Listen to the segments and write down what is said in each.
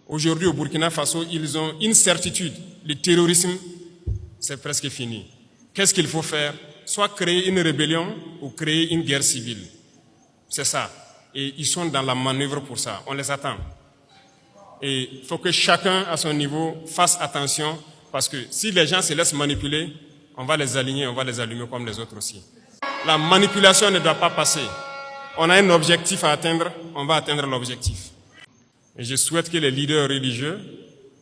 Aujourd'hui, au Burkina Faso, ils ont une certitude. Le terrorisme, c'est presque fini. Qu'est-ce qu'il faut faire? Soit créer une rébellion ou créer une guerre civile. C'est ça. Et ils sont dans la manœuvre pour ça. On les attend. Et il faut que chacun, à son niveau, fasse attention, parce que si les gens se laissent manipuler, on va les aligner, on va les allumer comme les autres aussi. La manipulation ne doit pas passer. On a un objectif à atteindre, on va atteindre l'objectif. Et je souhaite que les leaders religieux,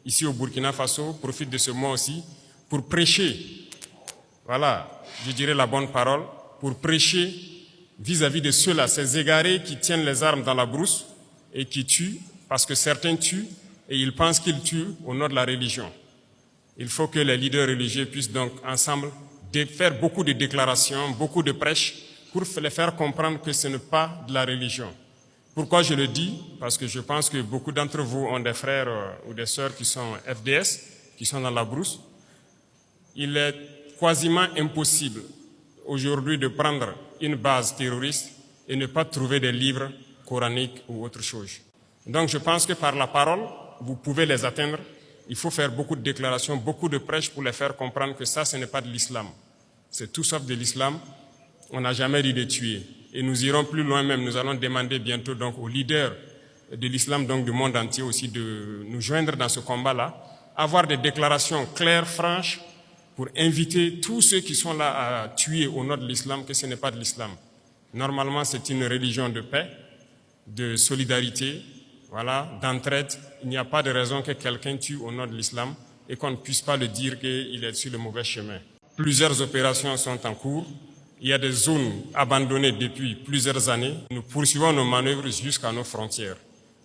ici au Burkina Faso, profitent de ce mois aussi pour prêcher, voilà, je dirais la bonne parole, pour prêcher vis-à-vis de ceux-là, ces égarés qui tiennent les armes dans la brousse et qui tuent, parce que certains tuent et ils pensent qu'ils tuent au nom de la religion. Il faut que les leaders religieux puissent donc ensemble faire beaucoup de déclarations, beaucoup de prêches pour les faire comprendre que ce n'est pas de la religion. Pourquoi je le dis? Parce que je pense que beaucoup d'entre vous ont des frères ou des sœurs qui sont FDS, qui sont dans la brousse. Il est quasiment impossible aujourd'hui de prendre une base terroriste et ne pas trouver des livres coraniques ou autre chose. Donc je pense que par la parole, vous pouvez les atteindre. Il faut faire beaucoup de déclarations, beaucoup de prêches pour les faire comprendre que ça, ce n'est pas de l'islam. C'est tout sauf de l'islam. On n'a jamais dit de tuer. Et nous irons plus loin même. Nous allons demander bientôt donc aux leaders de l'islam, donc du monde entier aussi, de nous joindre dans ce combat-là, avoir des déclarations claires, franches, pour inviter tous ceux qui sont là à tuer au nom de l'islam, que ce n'est pas de l'islam. Normalement, c'est une religion de paix, de solidarité, voilà, d'entraide. Il n'y a pas de raison que quelqu'un tue au nom de l'islam et qu'on ne puisse pas le dire qu'il est sur le mauvais chemin. Plusieurs opérations sont en cours. Il y a des zones abandonnées depuis plusieurs années. Nous poursuivons nos manœuvres jusqu'à nos frontières.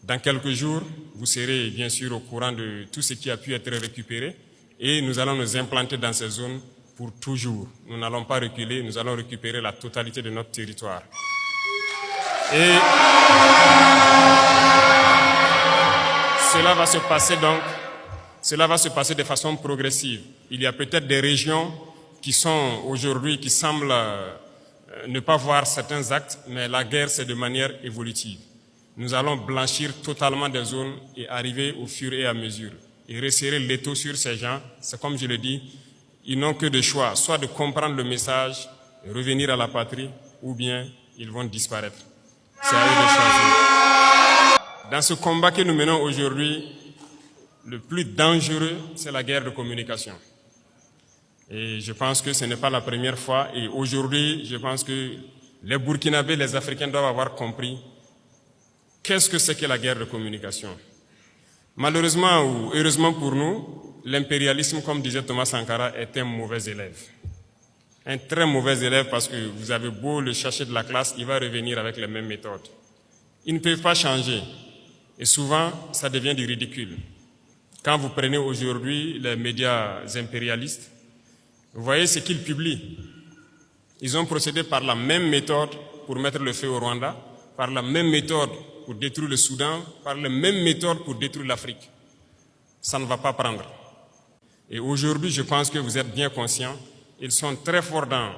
Dans quelques jours, vous serez bien sûr au courant de tout ce qui a pu être récupéré et nous allons nous implanter dans ces zones pour toujours. Nous n'allons pas reculer, nous allons récupérer la totalité de notre territoire. Et cela va se passer de façon progressive. Il y a peut-être des régions qui sont aujourd'hui, qui semblent ne pas voir certains actes, mais la guerre, c'est de manière évolutive. Nous allons blanchir totalement des zones et arriver au fur et à mesure. Et resserrer l'étau sur ces gens, c'est comme je le dis, ils n'ont que de choix, soit de comprendre le message, revenir à la patrie, ou bien ils vont disparaître. C'est à eux de choisir. Dans ce combat que nous menons aujourd'hui, le plus dangereux, c'est la guerre de communication. Et je pense que ce n'est pas la première fois. Et aujourd'hui, je pense que les Burkinabés, les Africains doivent avoir compris qu'est-ce que c'est que la guerre de communication. Malheureusement ou heureusement pour nous, l'impérialisme, comme disait Thomas Sankara, est un mauvais élève. Un très mauvais élève parce que vous avez beau le chercher de la classe, il va revenir avec les mêmes méthodes. Ils ne peuvent pas changer. Et souvent, ça devient du ridicule. Quand vous prenez aujourd'hui les médias impérialistes, vous voyez ce qu'ils publient. Ils ont procédé par la même méthode pour mettre le feu au Rwanda, par la même méthode pour détruire le Soudan, par la même méthode pour détruire l'Afrique. Ça ne va pas prendre. Et aujourd'hui, je pense que vous êtes bien conscients, ils sont très forts dans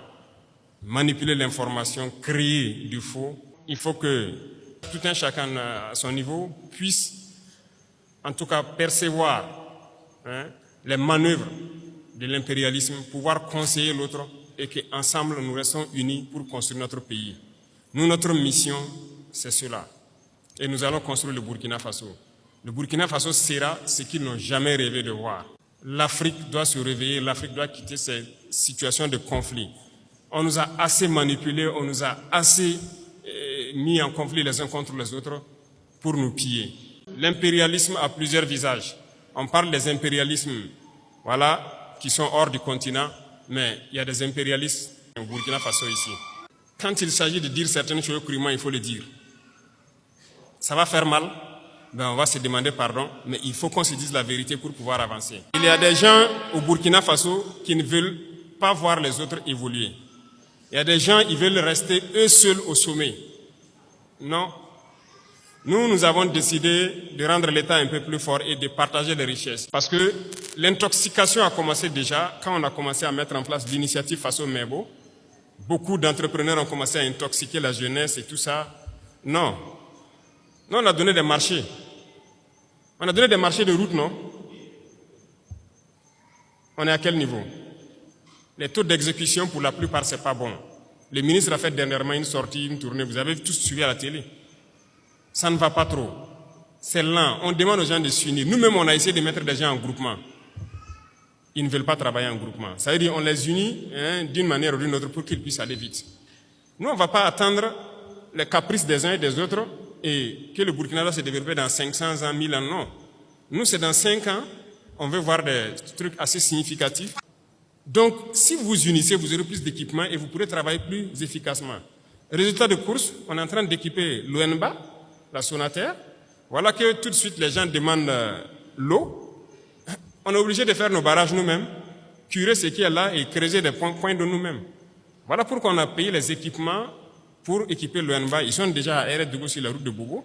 manipuler l'information, créer du faux. Il faut que tout un chacun à son niveau puisse, en tout cas, percevoir les manœuvres de l'impérialisme, pouvoir conseiller l'autre et qu'ensemble nous restons unis pour construire notre pays. Nous, notre mission, c'est cela. Et nous allons construire le Burkina Faso. Le Burkina Faso sera ce qu'ils n'ont jamais rêvé de voir. L'Afrique doit se réveiller, l'Afrique doit quitter ces situations de conflit. On nous a assez manipulés, on nous a assez mis en conflit les uns contre les autres pour nous piller. L'impérialisme a plusieurs visages. On parle des impérialismes, voilà, qui sont hors du continent, mais il y a des impérialistes au Burkina Faso ici. Quand il s'agit de dire certaines choses crûment, il faut le dire. Ça va faire mal, ben on va se demander pardon, mais il faut qu'on se dise la vérité pour pouvoir avancer. Il y a des gens au Burkina Faso qui ne veulent pas voir les autres évoluer. Il y a des gens qui veulent rester eux seuls au sommet. Non. Nous avons décidé de rendre l'État un peu plus fort et de partager les richesses. Parce que l'intoxication a commencé déjà quand on a commencé à mettre en place l'initiative Faso Mebo. Beaucoup d'entrepreneurs ont commencé à intoxiquer la jeunesse et tout ça. Non. Nous, on a donné des marchés. On a donné des marchés de route, non? On est à quel niveau? Les taux d'exécution, pour la plupart, c'est pas bon. Le ministre a fait dernièrement une sortie, une tournée, vous avez tous suivi à la télé. Ça ne va pas trop. C'est lent. On demande aux gens de s'unir. Nous-mêmes, on a essayé de mettre des gens en groupement. Ils ne veulent pas travailler en groupement. Ça veut dire qu'on les unit d'une manière ou d'une autre pour qu'ils puissent aller vite. Nous, on ne va pas attendre les caprices des uns et des autres et que le Burkina doit se développer dans 500 ans, 1000 ans. Non. Nous, c'est dans 5 ans, on veut voir des trucs assez significatifs. Donc, si vous vous unissez, vous aurez plus d'équipements et vous pourrez travailler plus efficacement. Résultat de course, on est en train d'équiper l'ONBA, la Sonaterre. Voilà que tout de suite, les gens demandent l'eau. On est obligé de faire nos barrages nous-mêmes, curer ce qui est là et creuser des points de nous-mêmes. Voilà pourquoi on a payé les équipements pour équiper l'ONBA. Ils sont déjà à RS sur la route de Bobo.